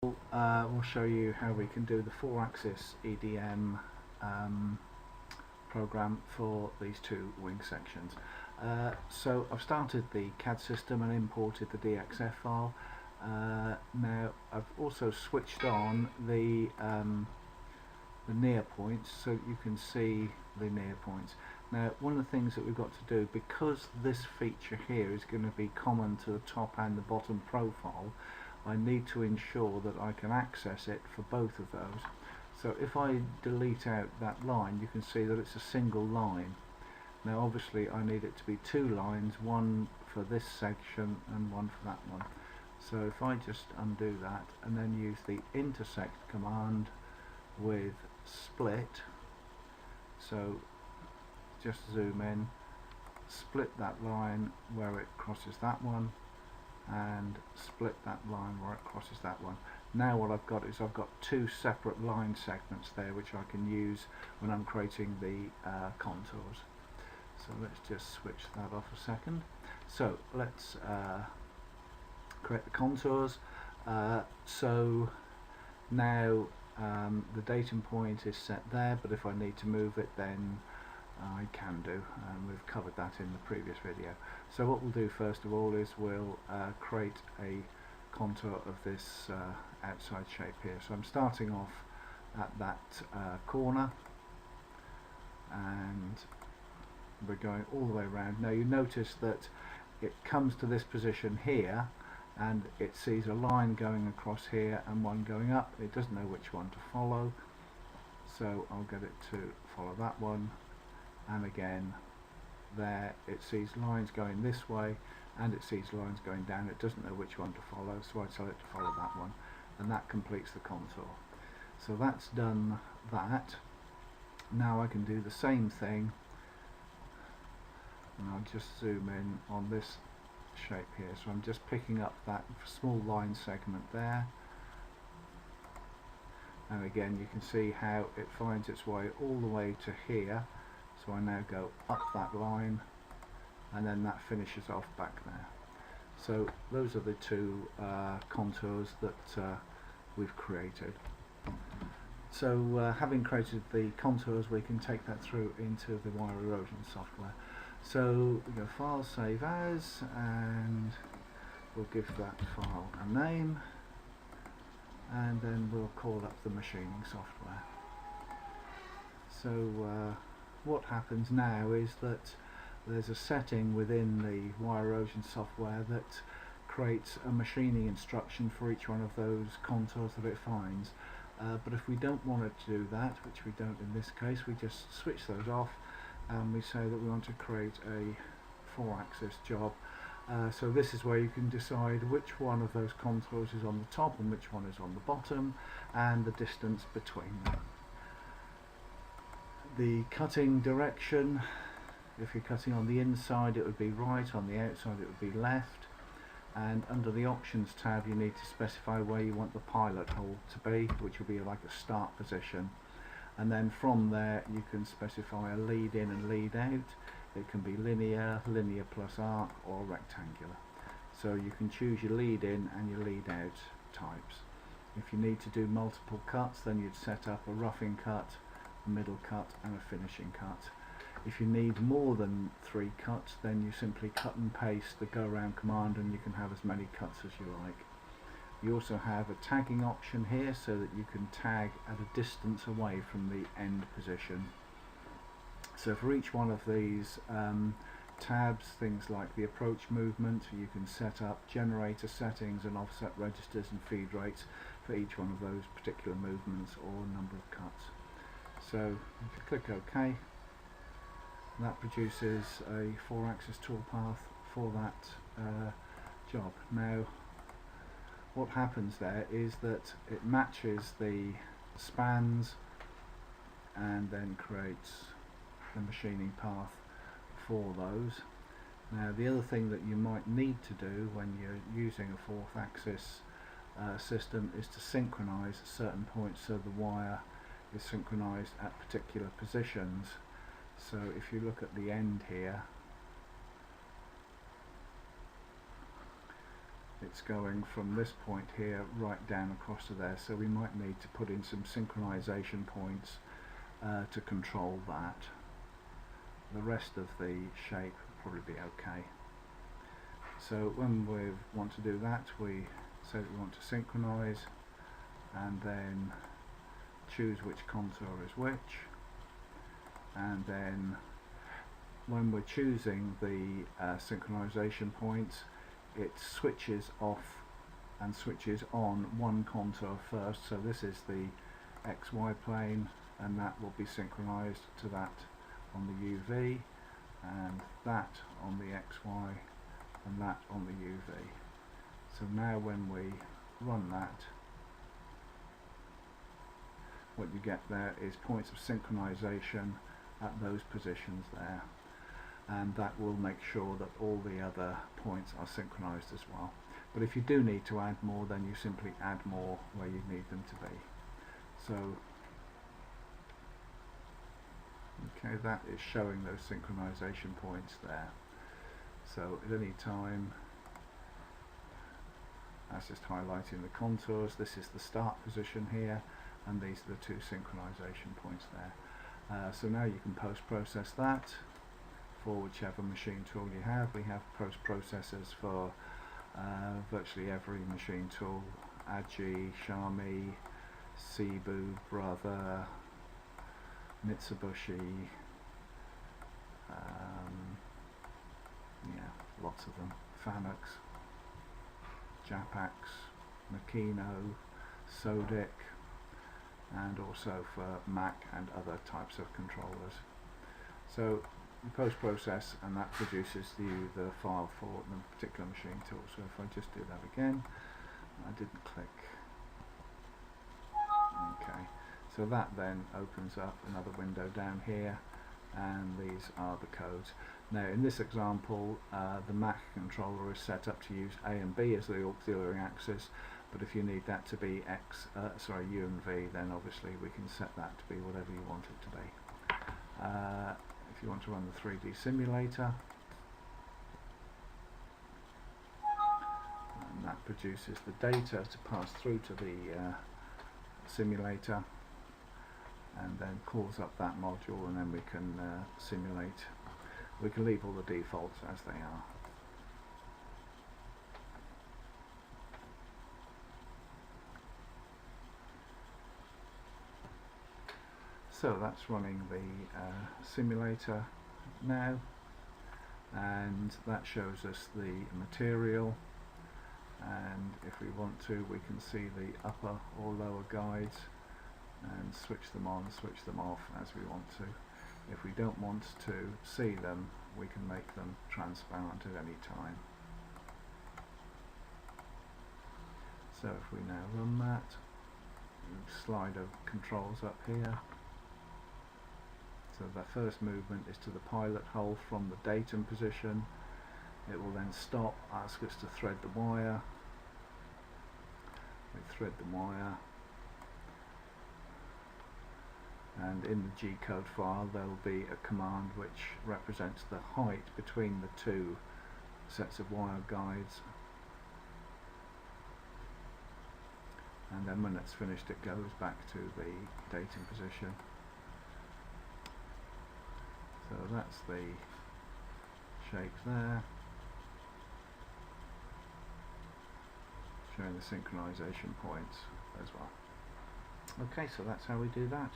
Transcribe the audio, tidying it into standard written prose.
We'll show you how we can do the 4-axis EDM program for these two wing sections. So I've started the CAD system and imported the DXF file. Now I've also switched on the near points so you can see the near points. Now one of the things that we've got to do, because this feature here is going to be common to the top and the bottom profile, I need to ensure that I can access it for both of those. So if I delete out that line, you can see that it's a single line. Now obviously I need it to be two lines, one for this section and one for that one. So if I just undo that and then use the intersect command with split, so just zoom in, split that line where it crosses that one, and split that line where it crosses that one. Now what I've got is I've got two separate line segments there which I can use when I'm creating the contours. So let's just switch that off a second. So let's create the contours. So now the datum point is set there, but if I need to move it then I can do, and we've covered that in the previous video. So what we'll do first of all is we'll create a contour of this outside shape here. So I'm starting off at that corner and we're going all the way around. Now you notice that it comes to this position here and it sees a line going across here and one going up. It doesn't know which one to follow, so I'll get it to follow that one. And again there it sees lines going this way and it sees lines going down. It doesn't know which one to follow, so I tell it to follow that one, and that completes the contour. So that's done that. Now I can do the same thing, and I'll just zoom in on this shape here. So I'm just picking up that small line segment there, and again you can see how it finds its way all the way to here. So I now go up that line and then that finishes off back there. So those are the two contours that we've created. So having created the contours, we can take that through into the wire erosion software. So we go File, Save As, and we'll give that file a name, and then we'll call up the machining software. So what happens now is that there's a setting within the wire erosion software that creates a machining instruction for each one of those contours that it finds. But if we don't want it to do that, which we don't in this case, we just switch those off and we say that we want to create a 4-axis job. So this is where you can decide which one of those contours is on the top and which one is on the bottom, and the distance between them. The cutting direction, if you're cutting on the inside it would be right, on the outside it would be left, and under the options tab you need to specify where you want the pilot hole to be, which will be like a start position, and then from there you can specify a lead in and lead out. It can be linear, linear plus arc, or rectangular. So you can choose your lead in and your lead out types. If you need to do multiple cuts, then you'd set up a roughing cut, middle cut and a finishing cut. If you need more than 3 cuts, then you simply cut and paste the go around command and you can have as many cuts as you like. You also have a tagging option here so that you can tag at a distance away from the end position. So for each one of these tabs, things like the approach movement, you can set up generator settings and offset registers and feed rates for each one of those particular movements or number of cuts. So if you click OK, that produces a 4-axis toolpath for that job. Now what happens there is that it matches the spans and then creates the machining path for those. Now the other thing that you might need to do when you're using a 4th-axis system is to synchronize certain points so the wire is synchronized at particular positions. So if you look at the end here, it's going from this point here right down across to there, so we might need to put in some synchronization points to control that. The rest of the shape will probably be okay. So when we want to do that, we say that we want to synchronize, and then choose which contour is which, and then when we're choosing the synchronization points, it switches off and switches on one contour first. So this is the XY plane, and that will be synchronized to that on the UV, and that on the XY, and that on the UV. So now when we run that, what you get there is points of synchronization at those positions there, and that will make sure that all the other points are synchronized as well. But if you do need to add more, then you simply add more where you need them to be. So okay, that is showing those synchronization points there. So at any time, that's just highlighting the contours. This is the start position here, and these are the two synchronization points there. So now you can post-process that for whichever machine tool you have. We have post-processors for virtually every machine tool: Agi, Xiaomi, Cebu, Brother, Mitsubishi, yeah, lots of them, Fanuc, Japax, Makino, Sodic, and also for Mac and other types of controllers. So you post-process, and that produces you the file for the particular machine tool. So if I just do that again, I didn't click. Okay, so that then opens up another window down here, and these are the codes. Now in this example, the Mac controller is set up to use A and B as the auxiliary axis, but if you need that to be U and V, then obviously we can set that to be whatever you want it to be. If you want to run the 3D simulator, and that produces the data to pass through to the simulator, and then calls up that module, and then we can simulate. We can leave all the defaults as they are. So that's running the simulator now, and that shows us the material, and if we want to, we can see the upper or lower guides and switch them on, switch them off as we want to. If we don't want to see them, we can make them transparent at any time. So if we now run that, slider controls up here. So the first movement is to the pilot hole from the datum position. It will then stop, ask us to thread the wire. We thread the wire, and in the G-code file there will be a command which represents the height between the two sets of wire guides, and then when it's finished it goes back to the datum position. So that's the shape there, showing the synchronization points as well. Okay, so that's how we do that.